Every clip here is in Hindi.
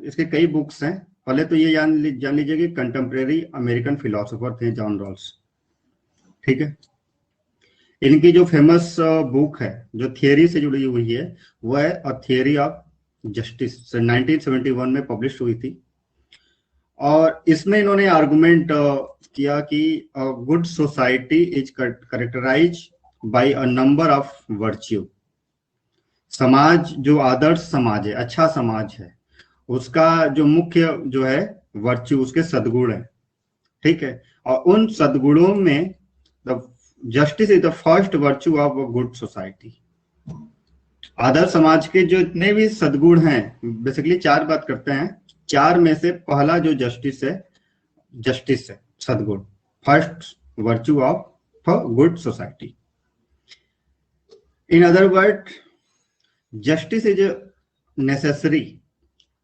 इसके कई बुक्स हैं। पहले तो ये जान लीजिए कि कंटेम्प्रेरी अमेरिकन फिलोसोफर थे जॉन रॉल्स, ठीक है। इनकी जो फेमस बुक है जो थियरी से जुड़ी हुई है वो है अ थियरी ऑफ जस्टिस, 1971 में पब्लिश हुई थी। और इसमें इन्होंने आर्गुमेंट किया कि good society is characterize by a number of virtue. समाज जो आदर्श समाज है, अच्छा समाज है, उसका जो मुख्य जो है वर्च्यू, उसके सद्गुण है, ठीक है। और उन सद्गुणों में the justice is the first virtue of a good society. आदर्श समाज के जो इतने भी सद्गुण हैं, बेसिकली चार बात करते हैं। चार में से पहला जो जस्टिस है सद्गुण, first virtue of a good society. In other word, justice is necessary.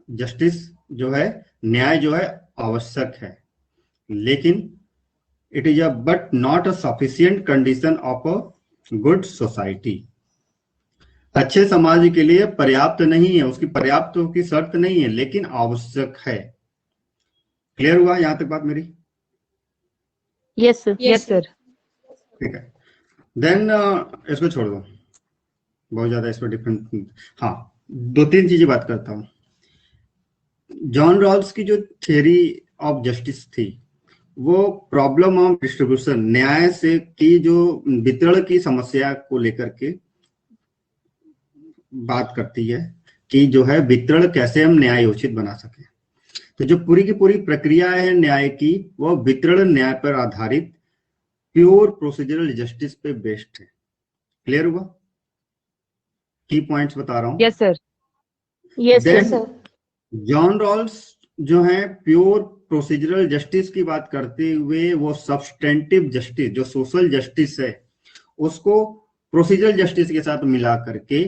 Justice जो है, न्याय जो है आवश्यक है, लेकिन it is a but not a sufficient condition of a good society. अच्छे समाज के लिए पर्याप्त नहीं है, उसकी पर्याप्त की शर्त नहीं है, लेकिन आवश्यक है। क्लियर हुआ यहां तक बात मेरी? Yes sir, yes sir. ठीक है, देन इसको छोड़ दो, बहुत ज्यादा इस पर डिफरेंट। हाँ, दो तीन चीजें बात करता हूं। जॉन रॉल्स की जो थियरी ऑफ जस्टिस थी वो प्रॉब्लम ऑफ डिस्ट्रीब्यूशन, न्याय से की जो वितरण की समस्या को लेकर के बात करती है कि जो है वितरण कैसे हम न्यायोचित बना सके। तो जो पूरी की पूरी प्रक्रिया है न्याय की, वो वितरण न्याय पर आधारित प्योर प्रोसीजरल जस्टिस पे बेस्ड है। क्लियर हुआ? की पॉइंट्स बता रहा हूं। Yes sir, yes sir. John Rawls जो है प्योर प्रोसीजरल जस्टिस की बात करते हुए वो सब्सटेंटिव जस्टिस, जो सोशल जस्टिस है, उसको प्रोसीजरल जस्टिस के साथ मिला करके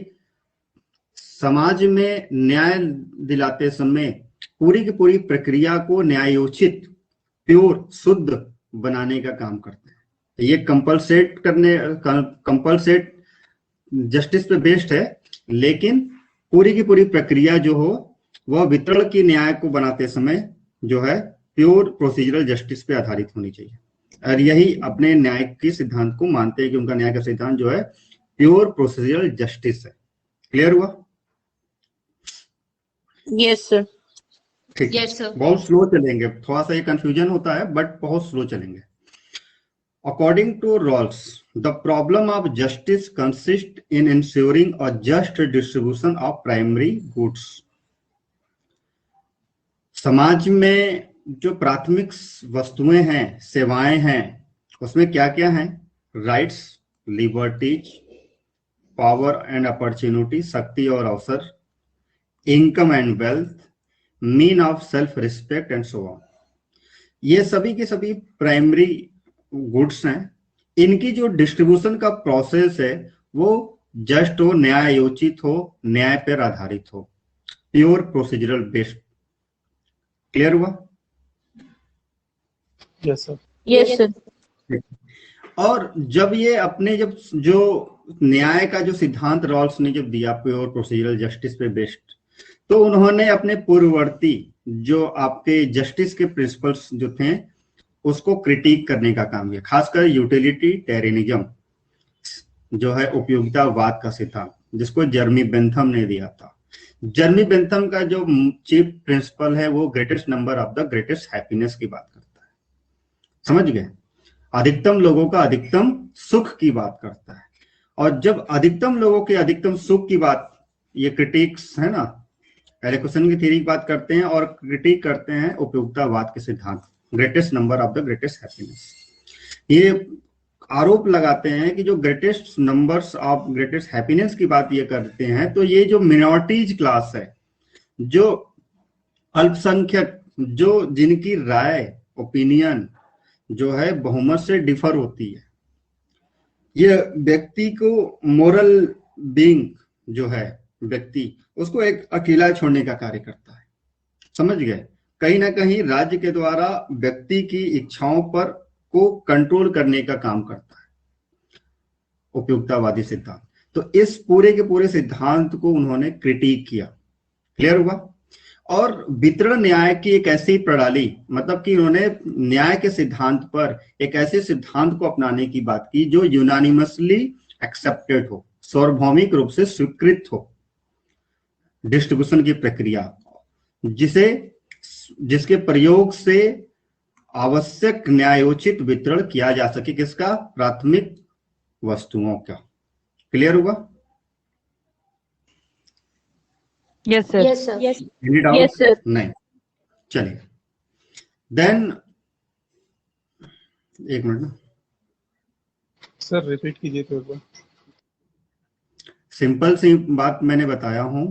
समाज में न्याय दिलाते समय पूरी की पूरी प्रक्रिया को न्यायोचित, प्योर, शुद्ध बनाने का काम करते हैं। ये कंपलसेट जस्टिस पे बेस्ड है, लेकिन पूरी की पूरी प्रक्रिया जो हो वह वितरण की न्याय को बनाते समय जो है प्योर प्रोसीजरल जस्टिस पे आधारित होनी चाहिए। और यही अपने न्याय के सिद्धांत को मानते हैं कि उनका न्याय का सिद्धांत जो है प्योर प्रोसीजरल जस्टिस है। क्लियर हुआ? Yes sir. ठीक है, बहुत स्लो चलेंगे, थोड़ा सा ये कंफ्यूजन होता है बट बहुत स्लो चलेंगे। According to Rawls, the problem of justice consists in ensuring a just distribution of primary goods. समाज में जो प्राथमिक वस्तुएं हैं, सेवाएं हैं, उसमें क्या क्या हैं? Rights, liberties, power and opportunity, शक्ति और अवसर, income and wealth, mean of self respect and so on. ये सभी के सभी प्राइमरी गुड्स हैं। इनकी जो डिस्ट्रीब्यूशन का प्रोसेस है वो जस्ट हो, न्यायोचित हो, न्याय पर आधारित हो, प्योर प्रोसीजरल बेस्ड। क्लियर हुआ? Yes sir, yes sir. और जब ये अपने जो न्याय का जो सिद्धांत रॉल्स ने जब दिया प्योर प्रोसीजरल जस्टिस पे बेस्ड, तो उन्होंने अपने पूर्ववर्ती जो आपके जस्टिस के प्रिंसिपल्स जो थे उसको क्रिटिक करने का काम किया, खासकर यूटिलिटेरियनिज्म जो है उपयोगितावाद का सिद्धांत, जिसको जर्मी बेंथम ने दिया था। जर्मी बेंथम का जो चीफ प्रिंसिपल है वो greatest number of the greatest happiness की बात करता है। समझ गए? अधिकतम लोगों का अधिकतम सुख की बात करता है। और जब अधिकतम लोगों के अधिकतम सुख की बात, ये क्रिटिक्स है ना, एरिक्सन की थ्योरी की बात करते हैं और क्रिटिक करते हैं उपयोगितावाद के सिद्धांत, greatest number of the greatest happiness. ये आरोप लगाते हैं कि जो greatest numbers of greatest happiness की बात ये करते हैं, तो ये जो मिनॉरिटीज क्लास है, जो अल्पसंख्यक, जो जिनकी राय, ओपिनियन जो है बहुमत से डिफर होती है, ये व्यक्ति को मोरल बीइंग जो है व्यक्ति, उसको एक अकेला छोड़ने का कार्य करता है। समझ गए? कहीं ना कहीं राज्य के द्वारा व्यक्ति की इच्छाओं पर को कंट्रोल करने का काम करता है उपयोगितावादी सिद्धांत। तो इस पूरे के पूरे सिद्धांत को उन्होंने क्रिटिक किया। क्लियर हुआ? और वितरण न्याय की एक ऐसी प्रणाली, मतलब कि उन्होंने न्याय के सिद्धांत पर एक ऐसे सिद्धांत को अपनाने की बात की जो यूनानिमसली एक्सेप्टेड हो, सार्वभौमिक रूप से स्वीकृत हो, डिस्ट्रीब्यूशन की प्रक्रिया जिसके प्रयोग से आवश्यक न्यायोचित वितरण किया जा सके, किसका? प्राथमिक वस्तुओं का। क्लियर हुआ? Yes, sir. Yes, sir. Yes. Any doubt? Yes, sir. नहीं। चलिए, देन एक मिनट ना सर रिपीट कीजिए तो एक बार। सिंपल सी बात मैंने बताया हूं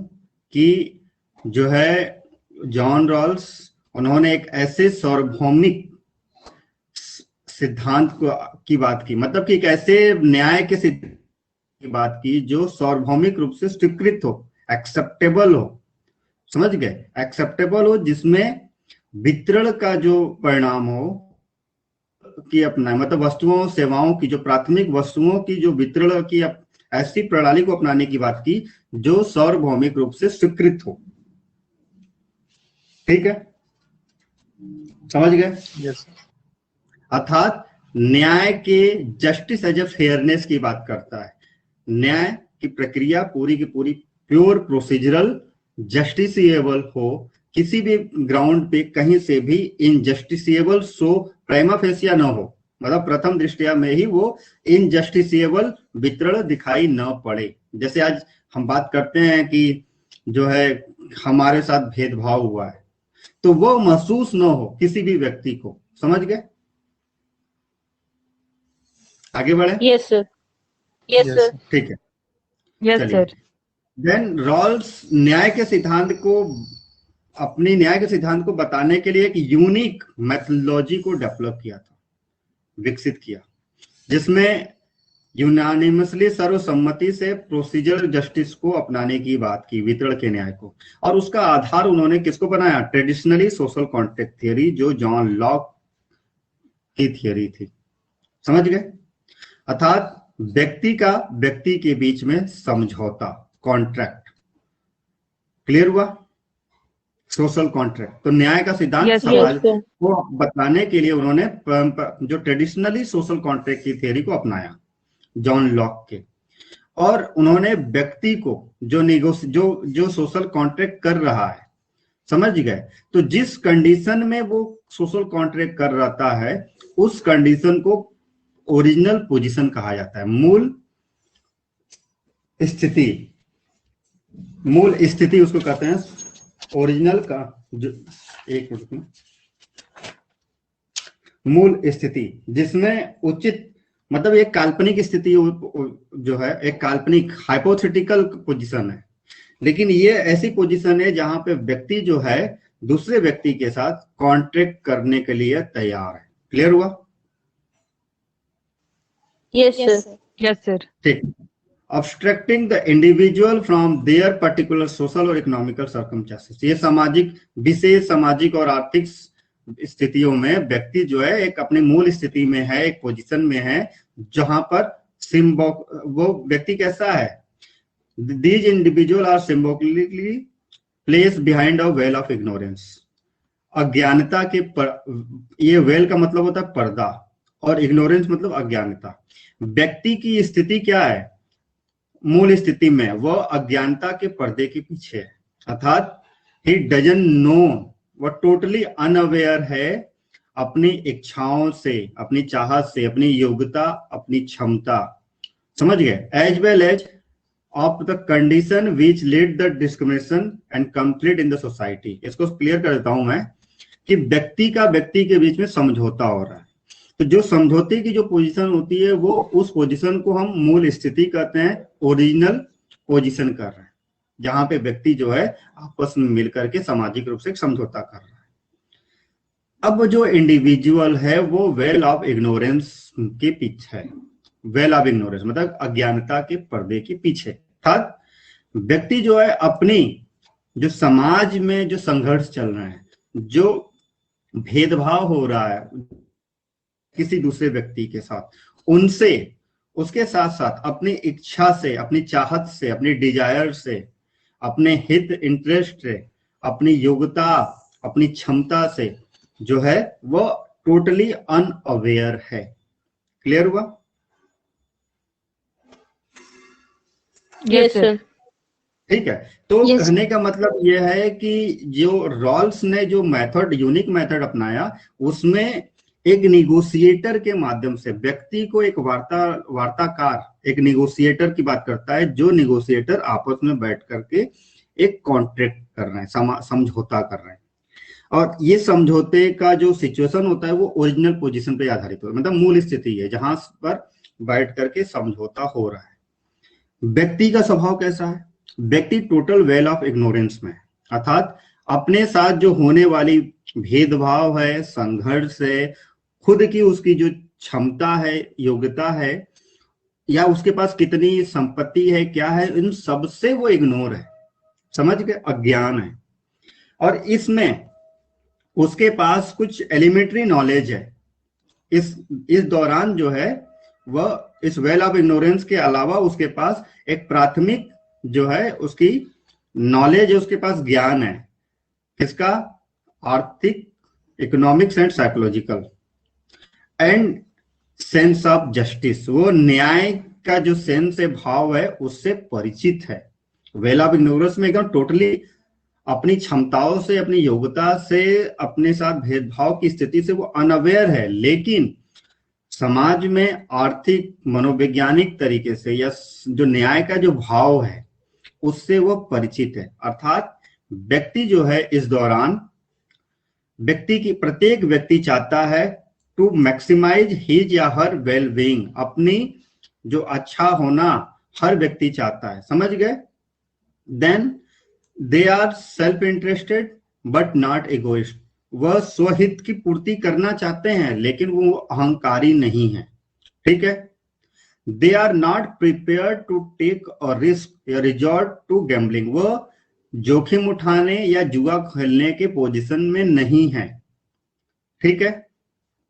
कि जो है जॉन रॉल्स, उन्होंने एक ऐसे सार्वभौमिक सिद्धांत की बात की, मतलब कि एक ऐसे न्याय के सिद्धांत की बात की जो सार्वभौमिक रूप से स्वीकृत हो, एक्सेप्टेबल हो, समझ गए? एक्सेप्टेबल हो, जिसमें वितरण का जो परिणाम हो कि अपना, मतलब वस्तुओं सेवाओं की, जो प्राथमिक वस्तुओं की जो वितरण की ऐसी प्रणाली को अपनाने की बात की जो सार्वभौमिक रूप से स्वीकृत हो। ठीक है, समझ गए? Yes sir. अर्थात न्याय के जस्टिस एज ए फेयरनेस की बात करता है। न्याय की प्रक्रिया पूरी की पूरी प्योर प्रोसीजरल, जस्टिसिएबल हो, किसी भी ग्राउंड पे कहीं से भी इनजस्टिसिएबल सो प्राइमा फेसिया न हो, मतलब प्रथम दृष्टया में ही वो इनजस्टिसिएबल वितरण दिखाई न पड़े। जैसे आज हम बात करते हैं कि जो है हमारे साथ भेदभाव हुआ है, तो वो महसूस न हो किसी भी व्यक्ति को। समझ गए? आगे बढ़े? Yes, sir. Yes, sir. ठीक है, Yes, चलिए। sir. देन रॉल्स न्याय के सिद्धांत को बताने के लिए एक यूनिक मेथोडोलॉजी को डेवलप किया था, विकसित किया, जिसमें यूनानिमसली सर्वसम्मति से प्रोसीजरल जस्टिस को अपनाने की बात की, वितरण के न्याय को। और उसका आधार उन्होंने किसको बनाया? ट्रेडिशनली सोशल कॉन्ट्रैक्ट थियरी, जो जॉन लॉक की थियरी थी। समझ गए? अर्थात व्यक्ति के बीच में समझौता, कॉन्ट्रैक्ट। क्लियर हुआ? Social contract. तो न्याय का सिद्धांत Yes, समाज yes, sir. को बताने के लिए उन्होंने जो ट्रेडिशनली सोशल कॉन्ट्रैक्ट की थियरी को अपनाया, जॉन लॉक के। और उन्होंने व्यक्ति को जो सोशल कॉन्ट्रैक्ट कर रहा है, समझ गए? तो जिस कंडीशन में वो सोशल कॉन्ट्रैक्ट कर रहा है, उस कंडीशन को ओरिजिनल पोजीशन कहा जाता है, मूल स्थिति उसको कहते हैं ओरिजिनल का, जो एक मिनट में, मूल स्थिति, जिसमें उचित, मतलब एक काल्पनिक स्थिति जो है, एक काल्पनिक हाइपोथेटिकल पोजीशन है, लेकिन ये ऐसी पोजीशन है जहां पे व्यक्ति जो है दूसरे व्यक्ति के साथ कॉन्ट्रैक्ट करने के लिए तैयार है। क्लियर हुआ? Yes, Yes, sir. sir. Yes, sir. ठीक। Abstracting the individual from their particular social और economical circumstances, ये विशेष सामाजिक और आर्थिक स्थितियों में व्यक्ति जो है एक अपनी मूल स्थिति में है, एक पोजीशन में है जहां पर वो व्यक्ति कैसा है? These individuals are symbolically placed behind a veil of ignorance. अज्ञानता के ये वेल का मतलब होता है पर्दा, और इग्नोरेंस मतलब अज्ञानता। व्यक्ति की स्थिति क्या है? मूल स्थिति में वो अज्ञानता के पर्दे के पीछे है, अर्थात ही डजंट नो, वो टोटली अनअवेयर है अपनी इच्छाओं से, अपनी चाहत से, अपनी योग्यता, अपनी क्षमता। समझ गए? As well as of the condition which lead the discrimination and complete in the society. इसको क्लियर कर देता हूं मैं कि व्यक्ति के बीच में समझौता हो रहा है, तो जो समझौते की जो पोजीशन होती है, वो उस पोजीशन को हम मूल स्थिति कहते हैं, ओरिजिनल पोजीशन कर रहे हैं, जहां पे व्यक्ति जो है आपस में मिलकर के सामाजिक रूप से एक समझौता कर रहा है। अब जो इंडिविजुअल है वो वेल ऑफ इग्नोरेंस के पीछे है, वेल ऑफ इग्नोरेंस मतलब अज्ञानता के पर्दे के पीछे। अर्थात व्यक्ति जो है अपनी जो समाज में जो संघर्ष चल रहे हैं, जो भेदभाव हो रहा है किसी दूसरे व्यक्ति के साथ, उनसे, उसके साथ साथ अपनी इच्छा से, अपनी चाहत से, अपनी डिजायर से, अपने हित इंटरेस्ट से अपनी योग्यता, अपनी क्षमता से जो है वो टोटली अनअवेयर है। क्लियर हुआ? Yes, sir. ठीक है। तो Yes. कहने का मतलब यह है कि जो रॉल्स ने जो मेथड, यूनिक मेथड अपनाया, उसमें एक निगोशिएटर के माध्यम से व्यक्ति को एक वार्ताकार, एक निगोशिएटर की बात करता है, जो निगोशिएटर आपस में बैठ करके एक कॉन्ट्रैक्ट कर रहे हैं, समझौता कर रहे हैं। और ये समझौते का जो सिचुएशन होता है वो ओरिजिनल पोजीशन पे आधारित होता है, मतलब मूल स्थिति है जहां पर बैठ करके समझौता हो रहा है। व्यक्ति का स्वभाव कैसा है? व्यक्ति टोटल वेल ऑफ इग्नोरेंस में है, अर्थात अपने साथ जो होने वाली भेदभाव है, संघर्ष है, खुद की उसकी जो क्षमता है, योग्यता है, या उसके पास कितनी संपत्ति है, क्या है, इन सबसे वो इग्नोर है, समझ गए, अज्ञान है। और इसमें उसके पास कुछ एलिमेंट्री नॉलेज है। इस दौरान जो है वह इस वेल ऑफ इग्नोरेंस के अलावा उसके पास एक प्राथमिक जो है उसकी नॉलेज है, उसके पास ज्ञान है। किसका? आर्थिक, economics and psychological, and sense of justice, वो न्याय का जो सेंस है, भाव है, उससे परिचित है। वेल ऑफ इग्नोरेंस में एकदम टोटली अपनी क्षमताओं से, अपनी योग्यता से, अपने साथ भेदभाव की स्थिति से वो अनअवेयर है, लेकिन समाज में आर्थिक, मनोवैज्ञानिक तरीके से या जो न्याय का जो भाव है उससे वो परिचित है। अर्थात व्यक्ति जो है इस दौरान, प्रत्येक व्यक्ति चाहता है टू मैक्सिमाइज हिज या हर वेल बीइंग, अपनी जो अच्छा होना हर व्यक्ति चाहता है, समझ गए? Then they are self interested but not egoist, वह स्वहित की पूर्ति करना चाहते हैं लेकिन वो अहंकारी नहीं है। ठीक है। They are not prepare to take a risk या रिजॉर्ट टू गैम्बलिंग, वह जोखिम उठाने या जुआ खेलने के पोजीशन में नहीं है। ठीक है,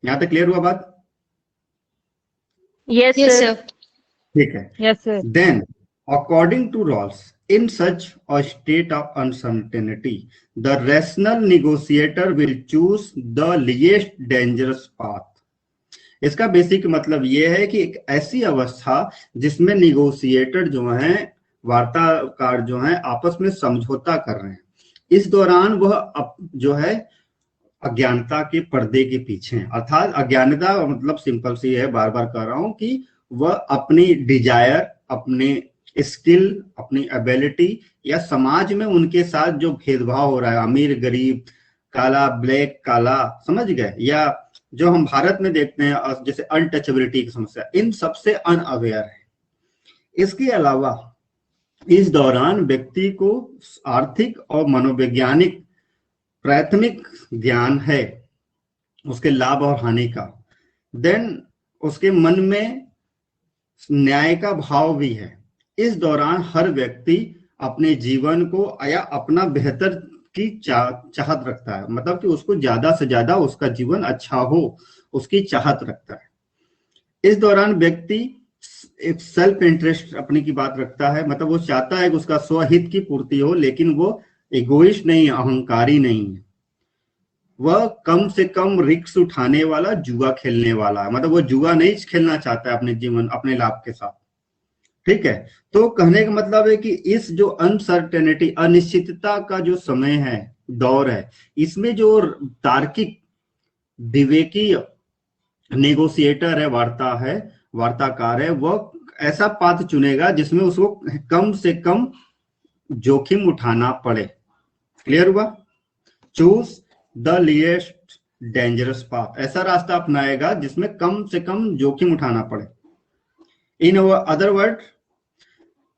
यहां तक क्लियर हुआ बात? Yes, sir. ठीक है। Yes, sir. Then, according to Rawls, in such a state of uncertainty, the rational negotiator will choose the least dangerous path. इसका बेसिक मतलब यह है कि एक ऐसी अवस्था जिसमें निगोशिएटर जो हैं, वार्ताकार जो हैं, आपस में समझौता कर रहे हैं, इस दौरान वह जो है अज्ञानता के पर्दे के पीछे है। अर्थात अज्ञानता मतलब सिंपल सी है, बार बार कह रहा हूं, कि वह अपनी डिजायर, अपने स्किल, अपनी एबिलिटी या समाज में उनके साथ जो भेदभाव हो रहा है, अमीर गरीब, काला ब्लैक, काला, समझ गए, या जो हम भारत में देखते हैं जैसे अनटचेबिलिटी की समस्या, इन सबसे अनअवेयर है। इसके अलावा इस दौरान व्यक्ति को आर्थिक और मनोवैज्ञानिक प्राथमिक ज्ञान है उसके लाभ और हानि का। देन उसके मन में न्याय का भाव भी है। इस दौरान हर व्यक्ति अपने जीवन को या अपना बेहतर की चाहत रखता है, मतलब कि उसको ज्यादा से ज्यादा उसका जीवन अच्छा हो, उसकी चाहत रखता है। इस दौरान व्यक्ति एक सेल्फ इंटरेस्ट अपनी की बात रखता है, मतलब वो चाहता है कि उसका स्वहित की पूर्ति हो, लेकिन वो इगोइस्ट नहीं है, अहंकारी नहीं है। वह कम से कम रिस्क उठाने वाला, जुआ खेलने वाला है, मतलब वो जुआ नहीं खेलना चाहता है अपने जीवन, अपने लाभ के साथ। ठीक है। तो कहने का मतलब है कि इस जो अनसर्टेनिटी, अनिश्चितता का जो समय है, दौर है, इसमें जो तार्किक, विवेकी नेगोशिएटर है, वार्ताकार है, वह ऐसा पाथ चुनेगा जिसमें उसको कम से कम जोखिम उठाना पड़े। क्लियर हुआ? Choose the least dangerous path, ऐसा रास्ता अपनाएगा जिसमें कम से कम जोखिम उठाना पड़े। इन other word,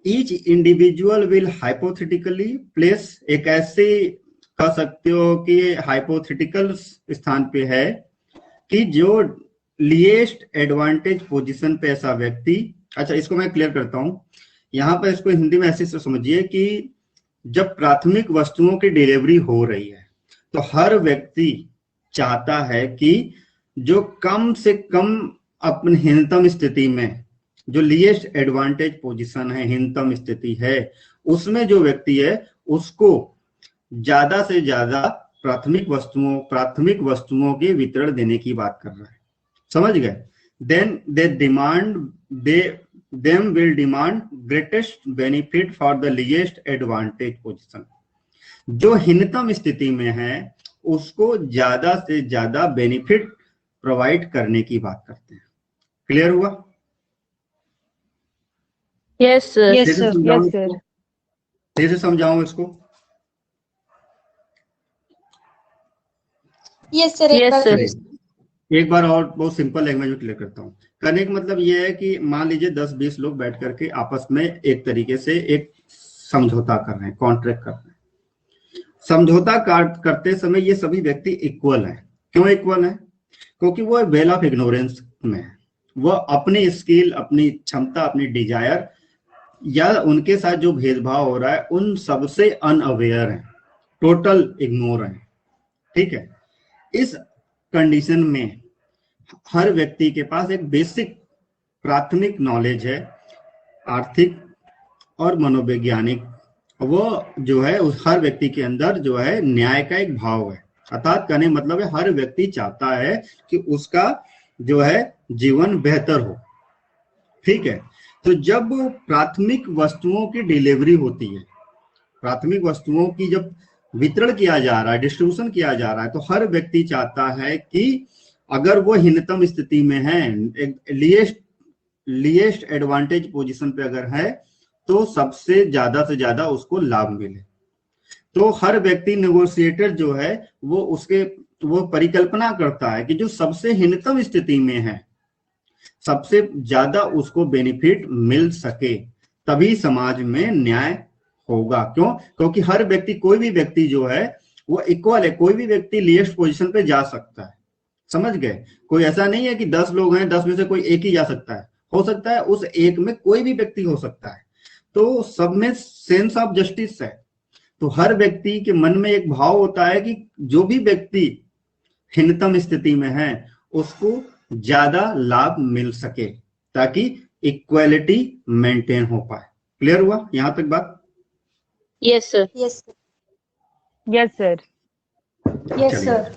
each individual will hypothetically place, एक ऐसे कह सकते हो कि हाइपोथेटिकल स्थान पे है कि जो लीस्ट एडवांटेज पोजीशन पे ऐसा व्यक्ति, अच्छा इसको मैं क्लियर करता हूं, यहां पर इसको हिंदी में ऐसे समझिए कि जब प्राथमिक वस्तुओं की डिलीवरी हो रही है तो हर व्यक्ति चाहता है कि जो कम से कम अपनी हीनतम स्थिति में, जो लीस्ट एडवांटेज पोजीशन है, हीनतम स्थिति है, उसमें जो व्यक्ति है उसको ज्यादा से ज्यादा प्राथमिक वस्तुओं के वितरण देने की बात कर रहा है, समझ गए। Then they them will demand greatest benefit for the least advantage position. जो हीनतम स्थिति में है उसको ज्यादा से ज्यादा बेनिफिट प्रोवाइड करने की बात करते हैं। क्लियर हुआ? Yes, sir. फिर से समझाऊं इसको? Yes sir. Yes, sir. एक बार और बहुत सिंपल लैंग्वेज में क्लियर करता हूँ। करने का मतलब ये है कि मान लीजिए 10-20 लोग बैठ करके आपस में एक तरीके से एक समझौता कर रहे हैं, कॉन्ट्रैक्ट कर रहे हैं। समझौता करते समय ये सभी व्यक्ति इक्वल हैं। क्यों इक्वल हैं? क्योंकि वो वेल ऑफ इग्नोरेंस में है। वो अपनी स्किल, अपनी क्षमता, अपनी डिजायर या उनके साथ जो भेदभाव हो रहा है उन सबसे अनअवेयर हैं, टोटल इग्नोर हैं। ठीक है, इस कंडीशन में हर व्यक्ति के पास एक बेसिक प्राथमिक नॉलेज है, आर्थिक और मनोवैज्ञानिक। वो जो है उस हर व्यक्ति के अंदर जो है न्याय का एक भाव है। अर्थात कहने मतलब है हर व्यक्ति चाहता है कि उसका जो है जीवन बेहतर हो। ठीक है, तो जब प्राथमिक वस्तुओं की डिलीवरी होती है, प्राथमिक वस्तुओं की जब वितरण किया जा रहा है, डिस्ट्रीब्यूशन किया जा रहा है, तो हर व्यक्ति चाहता है कि अगर वो हीनतम स्थिति में है, लीस्ट एडवांटेज पोजीशन पे अगर है, तो सबसे ज्यादा उसको लाभ मिले। तो हर व्यक्ति नेगोशिएटर जो है वो परिकल्पना करता है कि जो सबसे हीनतम स्थिति में है सबसे ज्यादा उसको बेनिफिट मिल सके, तभी समाज में न्याय होगा। क्यों? क्योंकि हर व्यक्ति, कोई भी व्यक्ति जो है वो इक्वल है। कोई भी व्यक्ति लीस्ट पोजीशन पे जा सकता है, समझ गए। कोई ऐसा नहीं है कि 10 लोग हैं, 10 में से कोई एक ही जा सकता है। हो सकता है उस एक में कोई भी व्यक्ति हो सकता है। तो सब में सेंस ऑफ जस्टिस है। तो हर व्यक्ति के मन में एक भाव होता है कि जो भी व्यक्ति हीनतम स्थिति में है उसको ज्यादा लाभ मिल सके, ताकि इक्वालिटी मेंटेन हो पाए। क्लियर हुआ यहां तक बात? Yes, sir. Yes Yes, sir. Yes चलिए। सर।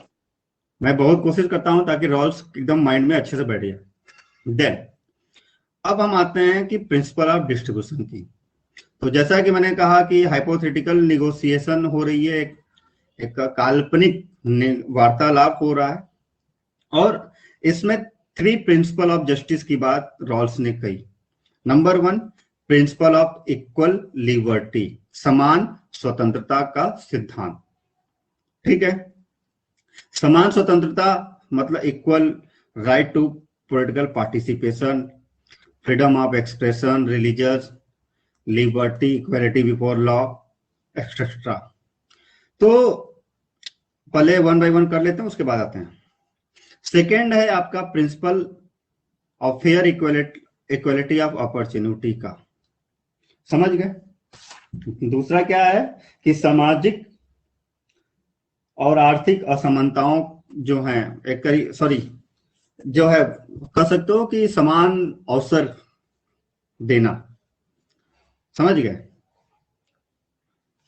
मैं बहुत कोशिश करता हूं ताकि रोल्स एकदम माइंड में अच्छे से बैठ जाए। देन अब हम आते हैं कि प्रिंसिपल ऑफ डिस्ट्रीब्यूशन की। तो जैसा कि मैंने कहा कि हाइपोथेटिकल निगोशिएशन हो रही है, एक काल्पनिक वार्तालाप हो रहा है, और इसमें 3 प्रिंसिपल ऑफ जस्टिस की बात रॉल्स ने कही। Number 1, principle of equal liberty, समान स्वतंत्रता का सिद्धांत। ठीक है, समान स्वतंत्रता मतलब equal right to political participation, freedom of expression, religious liberty, equality before law, etcetera. तो पहले 1 बाय 1 कर लेते हैं, उसके बाद आते हैं। सेकेंड है आपका principle of fair equality of opportunity का, समझ गए। दूसरा क्या है कि सामाजिक और आर्थिक असमानताओं जो हैं, जो है कह सकते हो कि समान अवसर देना, समझ गए।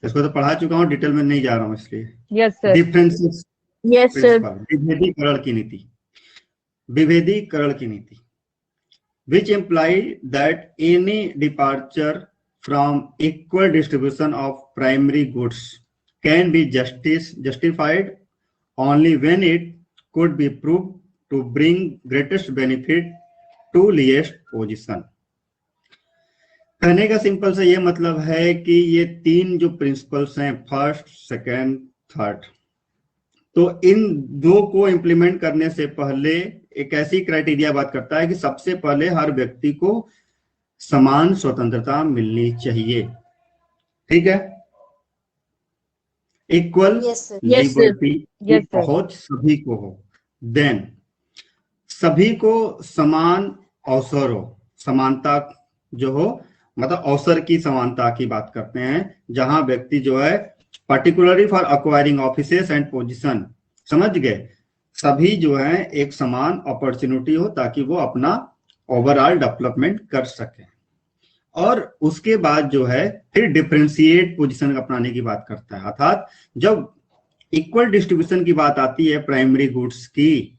इसको तो पढ़ा चुका हूं, डिटेल में नहीं जा रहा हूं इसलिए। Yes, sir. Differences Yes, sir. विभेदीकरण की नीति which imply that any departure from equal distribution of primary goods can be justified only when it could be proved to bring greatest benefit to least position। कहने का सिंपल से ये मतलब है कि ये 3 जो प्रिंसिपल्स हैं, फर्स्ट, सेकेंड, थर्ड, तो इन 2 को इंप्लीमेंट करने से पहले एक ऐसी क्राइटेरिया बात करता है कि सबसे पहले हर व्यक्ति को समान स्वतंत्रता मिलनी चाहिए। ठीक है, इक्वल लिबर्टी की पहुंच सभी को हो। देन सभी को समान अवसर हो, समानता जो हो, मतलब अवसर की समानता की बात करते हैं, जहां व्यक्ति जो है particularly for acquiring offices and position, समझ गए, सभी जो है एक समान अपॉर्चुनिटी हो ताकि वो अपना ओवरऑल डेवलपमेंट कर सके। और उसके बाद जो है फिर डिफरेंशिएट पोजीशन अपनाने की बात करता है। अर्थात जब इक्वल डिस्ट्रीब्यूशन की बात आती है प्राइमरी गुड्स की,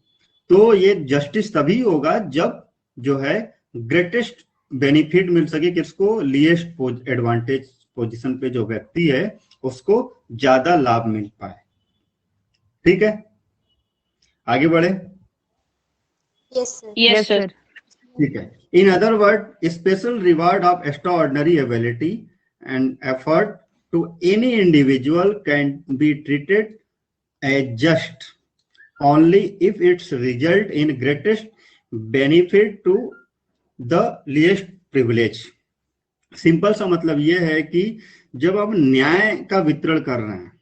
तो ये जस्टिस तभी होगा जब जो है ग्रेटेस्ट बेनिफिट मिल सके, किसको, लीस्ट एडवांटेज पोजीशन पे जो व्यक्ति है उसको ज्यादा लाभ मिल पाए। ठीक है, आगे बढ़े। Yes, sir. ठीक है। In other word, special reward of extraordinary ability and effort to any individual can be treated as just only if it's result in greatest benefit to the least privilege. Simple सा मतलब यह है कि जब हम न्याय का वितरण कर रहे हैं,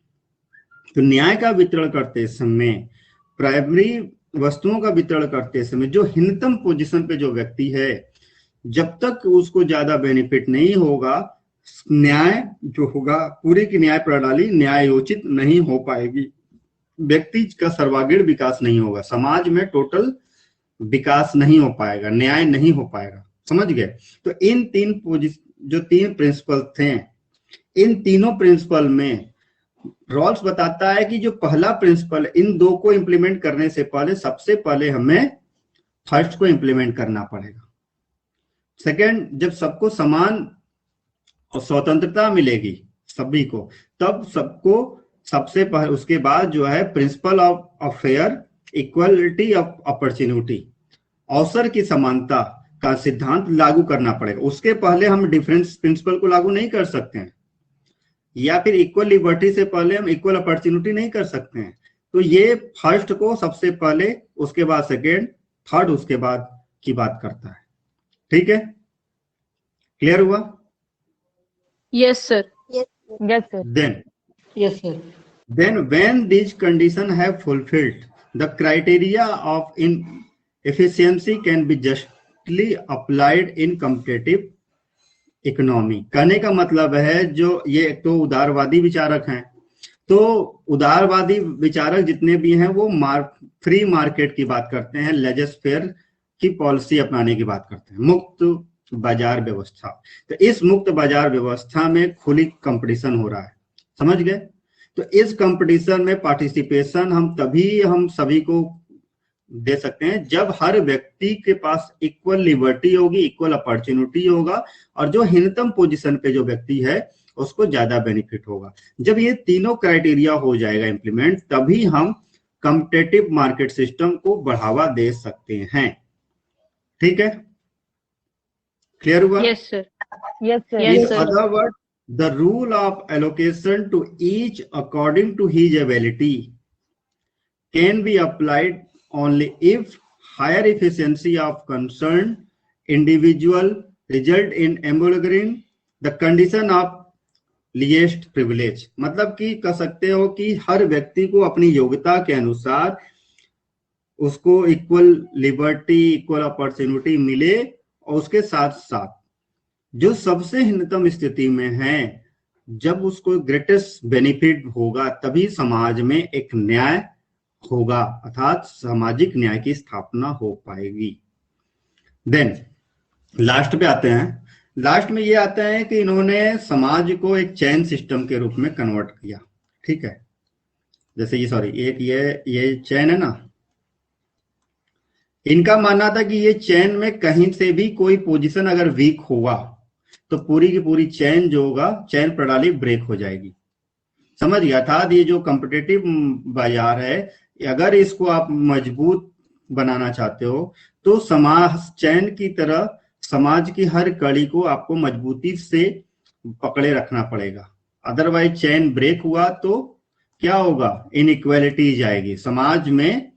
तो न्याय का वितरण करते समय, प्राइमरी वस्तुओं का वितरण करते समय जो न्यूनतम पोजीशन पे जो व्यक्ति है, जब तक उसको ज्यादा बेनिफिट नहीं होगा, न्याय जो होगा, पूरी की न्याय प्रणाली न्यायोचित नहीं हो पाएगी, व्यक्ति का सर्वांगीण विकास नहीं होगा, समाज में टोटल विकास नहीं हो पाएगा, न्याय नहीं हो पाएगा। समझ गए? तो इन जो तीन प्रिंसिपल थे, इन तीनों प्रिंसिपल में रॉल्स बताता है कि जो पहला प्रिंसिपल, इन दो को इंप्लीमेंट करने से पहले सबसे पहले हमें फर्स्ट को इंप्लीमेंट करना पड़ेगा। सेकंड, जब सबको समान और स्वतंत्रता मिलेगी सभी को, तब सबको सबसे पहले, उसके बाद जो है principle of fair equality of opportunity, अवसर की समानता का सिद्धांत लागू करना पड़ेगा। उसके पहले हम डिफरेंस प्रिंसिपल को लागू नहीं कर सकते हैं, या फिर इक्वल लिबर्टी से पहले हम इक्वल अपॉर्चुनिटी नहीं कर सकते हैं। तो ये फर्स्ट को सबसे पहले, उसके बाद सेकेंड, थर्ड उसके बाद की बात करता है। ठीक है, क्लियर हुआ? Yes, sir. Yes, sir. Yes, sir. Then when these conditions have fulfilled, the criteria of efficiency can be justly applied in competitive economy। कहने का मतलब है, जो ये एक तो उदारवादी विचारक हैं, तो उदारवादी विचारक जितने भी हैं वो फ्री मार्केट की बात करते हैं, लेजर फेयर की पॉलिसी अपनाने की बात करते हैं, मुक्त बाजार व्यवस्था। तो इस मुक्त बाजार व्यवस्था में खुली कंपटीशन हो रहा है। समझ गए? तो इस कंपटीशन में पार्टिसिपेशन हम सभी को दे सकते हैं जब हर व्यक्ति के पास इक्वल लिबर्टी होगी, इक्वल अपॉर्चुनिटी होगा, और जो न्यूनतम पोजीशन पे जो व्यक्ति है उसको ज्यादा बेनिफिट होगा। जब ये तीनों क्राइटेरिया हो जाएगा इंप्लीमेंट, तभी हम कॉम्पिटिटिव मार्केट सिस्टम को बढ़ावा दे सकते हैं। ठीक है, क्लियर हुआ? Yes, sir. Yes, sir. In Yes, sir. other words, the rule of allocation to each according to his ability can be applied only if higher efficiency of concerned individual result in ameliorating the condition of least privilege। मतलब कि कह सकते हो कि हर व्यक्ति को अपनी योग्यता के अनुसार उसको इक्वल लिबर्टी, इक्वल अपॉर्चुनिटी मिले, और उसके साथ साथ जो सबसे न्यूनतम स्थिति में है, जब उसको ग्रेटेस्ट बेनिफिट होगा, तभी समाज में एक न्याय होगा, अर्थात सामाजिक न्याय की स्थापना हो पाएगी। देन लास्ट पे आते हैं। लास्ट में ये आता है कि इन्होंने समाज को एक चेन सिस्टम के रूप में कन्वर्ट किया। ठीक है, जैसे ये चेन है ना, इनका मानना था कि ये चेन में कहीं से भी कोई पोजीशन अगर वीक हुआ तो पूरी की पूरी चेन जो होगा, चेन प्रणाली ब्रेक हो जाएगी। समझ गया? अर्थात ये जो कॉम्पिटिटिव बाजार है, अगर इसको आप मजबूत बनाना चाहते हो तो समाज चैन की तरह समाज की हर कड़ी को आपको मजबूती से पकड़े रखना पड़ेगा। अदरवाइज चैन ब्रेक हुआ तो क्या होगा? इनइक्वालिटी जाएगी, समाज में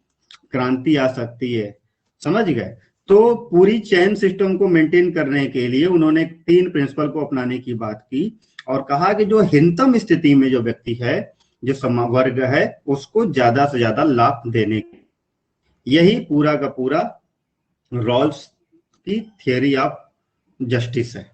क्रांति आ सकती है। समझ गए? तो पूरी चैन सिस्टम को मेंटेन करने के लिए उन्होंने 3 प्रिंसिपल को अपनाने की बात की और कहा कि जो न्यूनतम स्थिति में जो व्यक्ति है, जो वर्ग है, उसको ज्यादा से ज्यादा लाभ देने की। यही पूरा का पूरा रॉल्स की थियरी ऑफ जस्टिस है।